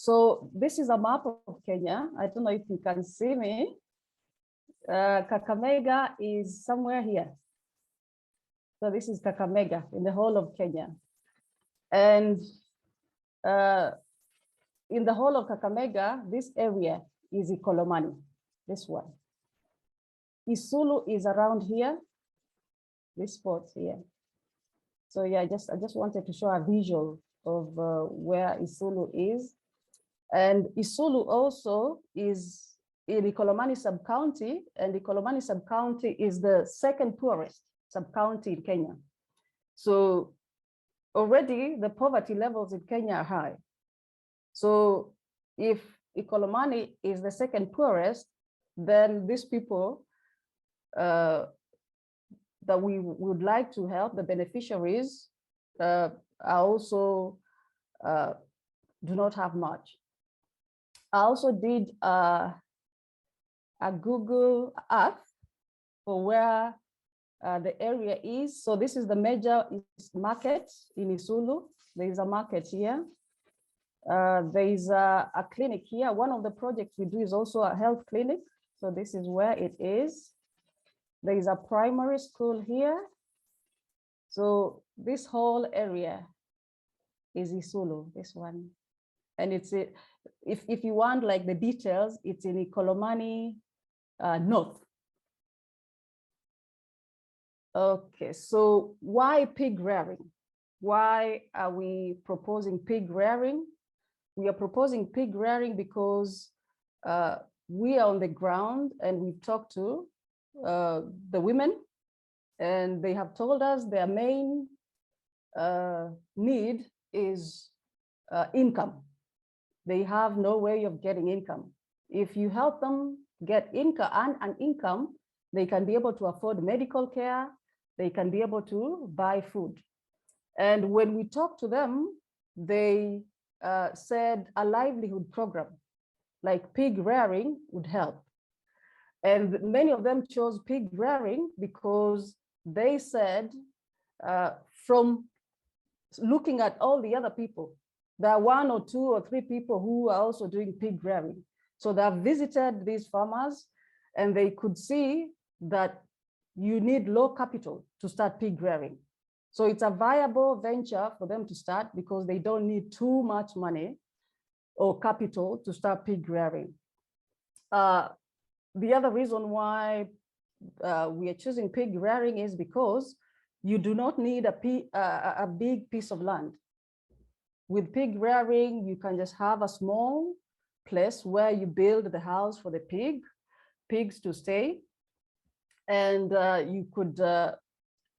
So this is a map of Kenya. I don't know if you can see me. Kakamega is somewhere here. So this is Kakamega in the whole of Kenya. And in the whole of Kakamega, this area is Ikolomani, this one. Isulu is around here, this spot here. So yeah, I just wanted to show a visual of where Isulu is. And Isulu also is in Ikolomani sub-county, and Ikolomani sub-county is the second poorest sub-county in Kenya. So already the poverty levels in Kenya are high. So if Ikolomani is the second poorest, then these people that we would like to help, the beneficiaries, are also do not have much. I also did a Google Earth for where the area is. So this is the major market in Isulu. There is a market here. There is a clinic here. One of the projects we do is also a health clinic. So this is where it is. There is a primary school here. So this whole area is Isulu, this one. And it's if you want like the details, it's in Ikolomani North. Okay, so why pig rearing? Why are we proposing pig rearing? We are proposing pig rearing because we are on the ground and we've talked to the women, and they have told us their main need is income. They have no way of getting income. If you help them get income and an income, they can be able to afford medical care, they can be able to buy food. And when we talked to them, they said a livelihood program like pig rearing would help. And many of them chose pig rearing because they said from looking at all the other people, there are 1 or 2 or 3 people who are also doing pig rearing. So they have visited these farmers and they could see that you need low capital to start pig rearing. So it's a viable venture for them to start because they don't need too much money or capital to start pig rearing. The other reason why we are choosing pig rearing is because you do not need a big piece of land. With pig rearing, you can just have a small place where you build the house for the pigs to stay. And you could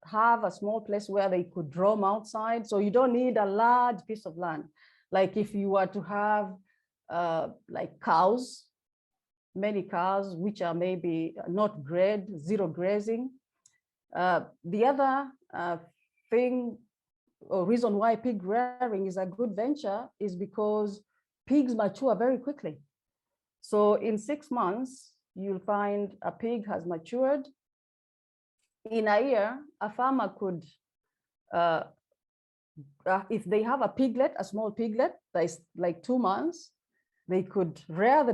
have a small place where they could roam outside. So you don't need a large piece of land. Like if you were to have like cows, many cows, which are maybe not bred, zero grazing. The other thing or reason why pig rearing is a good venture is because pigs mature very quickly. So in 6 months, you'll find a pig has matured. In a year, a farmer could, if they have a piglet, a small piglet that is like 2 months, they could rear the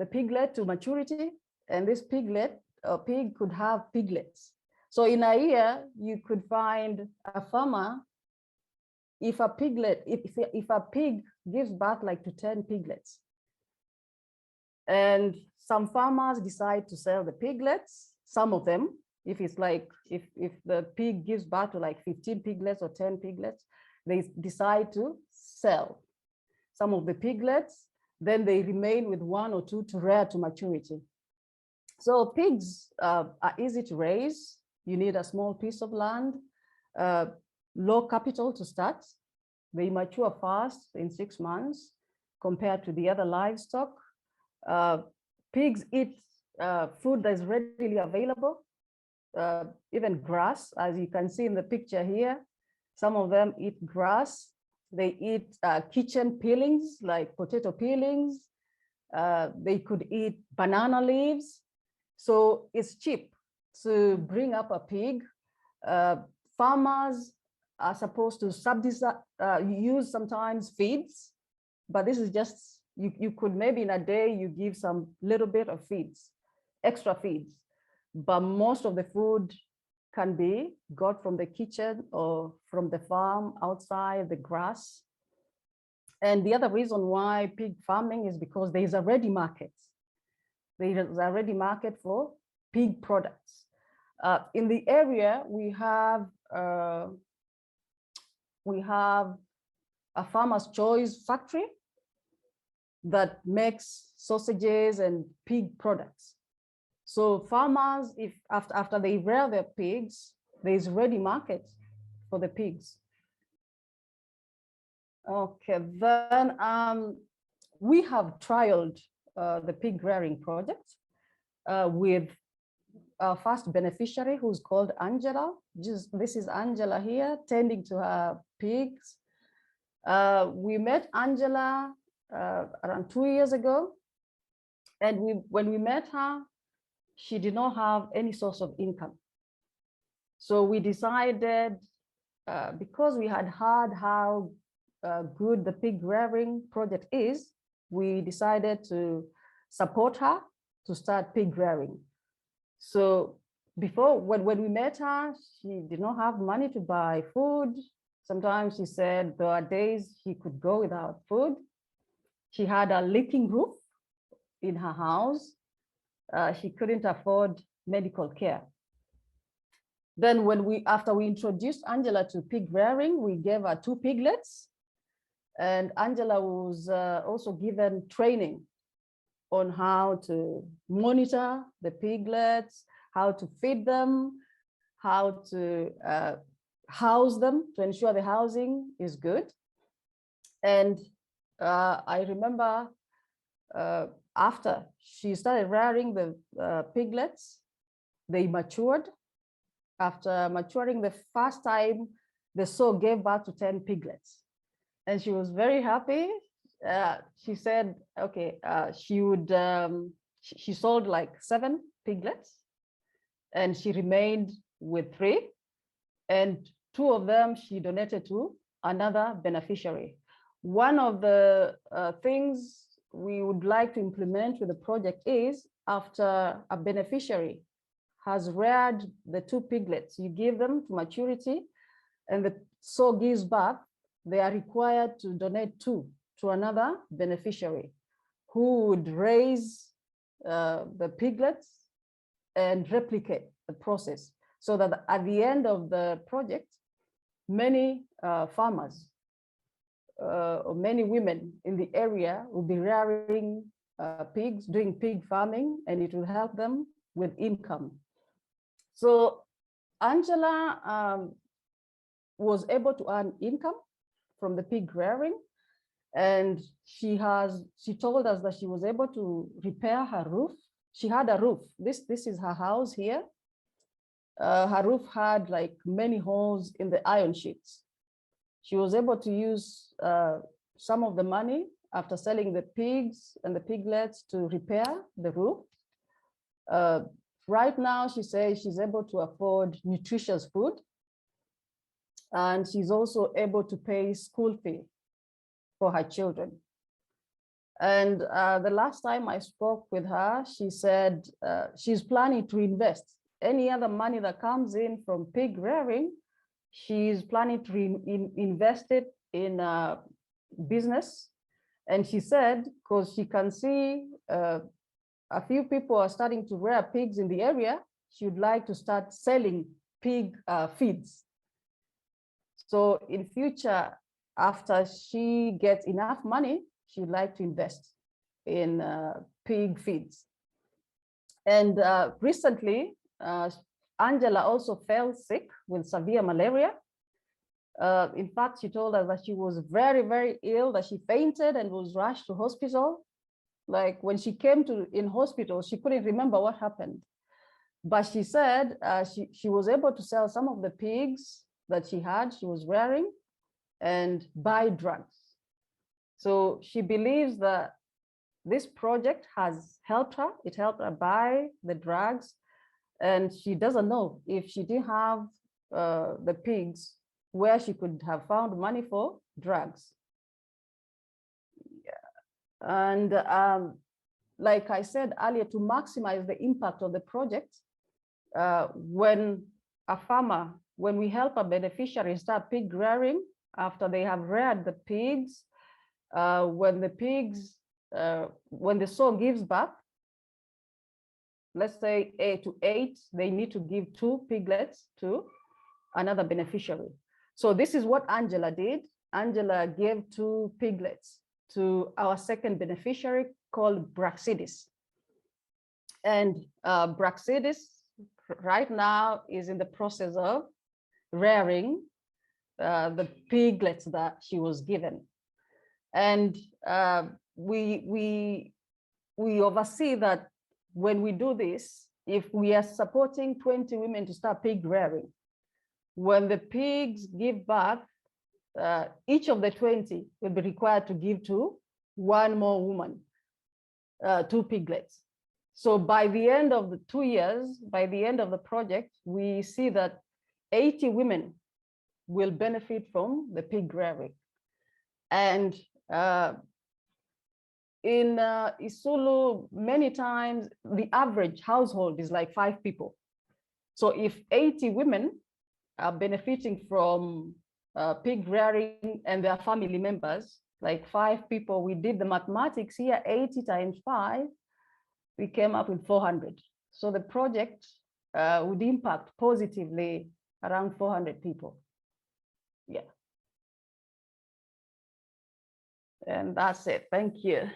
piglet to maturity, and this piglet or pig could have piglets. So in a year, you could find a farmer, if a pig gives birth like to 10 piglets, and some farmers decide to sell the piglets, some of them, if it's like, if the pig gives birth to like 15 piglets or 10 piglets, they decide to sell some of the piglets, then they remain with 1 or 2 to rear to maturity. So pigs are easy to raise. You need a small piece of land, low capital to start. They mature fast in 6 months compared to the other livestock. Pigs eat food that is readily available, even grass, as you can see in the picture here. Some of them eat grass. They eat kitchen peelings, like potato peelings. They could eat banana leaves. So it's cheap to bring up a pig. Farmers are supposed to use sometimes feeds but this is just, you could maybe in a day, you give some little bit of feeds, extra feeds, but most of the food can be got from the kitchen or from the farm outside the grass. And the other reason why pig farming is because there is a ready market. There is a ready market for pig products. In the area, we have a farmer's choice factory that makes sausages and pig products. So farmers, if after they rear their pigs, there is ready market for the pigs. Okay, then we have trialed the pig rearing project with our first beneficiary, who's called Angela. This is Angela here, tending to her pigs. We met Angela around 2 years ago, and when we met her, she did not have any source of income. So we decided, because we had heard how good the pig rearing project is, we decided to support her to start pig rearing. So before, when we met her, she did not have money to buy food. Sometimes she said there are days she could go without food. She had a leaking roof in her house. She couldn't afford medical care. Then after we introduced Angela to pig rearing, we gave her 2 piglets. And Angela was also given training on how to monitor the piglets, how to feed them, how to house them to ensure the housing is good. And I remember after she started rearing the piglets, they matured. After maturing the first time, the sow gave birth to 10 piglets. And she was very happy. She said, okay, she sold like 7 piglets, and she remained with 3. And 2 of them she donated to another beneficiary. One of the things we would like to implement with the project is, after a beneficiary has reared the 2 piglets, you give them to maturity, and the sow gives birth, they are required to donate 2 to another beneficiary who would raise the piglets and replicate the process, so that at the end of the project, many farmers or many women in the area will be rearing pigs, doing pig farming, and it will help them with income. So Angela was able to earn income from the pig rearing, and she told us that she was able to repair her roof. She had a roof. This is her house here. Her roof had like many holes in the iron sheets. She was able to use some of the money after selling the pigs and the piglets to repair the roof. Right now, she says she's able to afford nutritious food, and she's also able to pay school fee for her children. And the last time I spoke with her, she said she's planning to invest any other money that comes in from pig rearing. She's planning to invest it in business. And she said, because she can see a few people are starting to rear pigs in the area, she would like to start selling pig feeds. So in future, after she gets enough money, she would like to invest in pig feeds. And recently, Angela also fell sick with severe malaria. In fact, she told us that she was very, very ill, that she fainted and was rushed to hospital. Like when she came in hospital, she couldn't remember what happened. But she said she was able to sell some of the pigs that she was rearing, and buy drugs. So she believes that this project has helped her. It helped her buy the drugs. And she doesn't know if she didn't have the pigs, where she could have found money for drugs. And like I said earlier, to maximize the impact of the project, when a farmer, when we help a beneficiary start pig rearing, after they have reared the pigs, when the sow gives birth, let's say 8 to 8, they need to give 2 piglets to another beneficiary. So this is what Angela did. Angela gave 2 piglets to our second beneficiary called Braccidis. And Braccidis right now is in the process of rearing the piglets that she was given. And we oversee that when we do this, if we are supporting 20 women to start pig rearing, when the pigs give birth, each of the 20 will be required to give to one more woman, 2 piglets. So by the end of the 2 years, by the end of the project, we see that 80 women will benefit from the pig rearing. And in Isulu, many times the average household is like 5 people. So if 80 women are benefiting from pig rearing and their family members, like 5 people, we did the mathematics here, 80 times 5, we came up with 400. So the project would impact positively around 400 people. Yeah. And that's it. Thank you.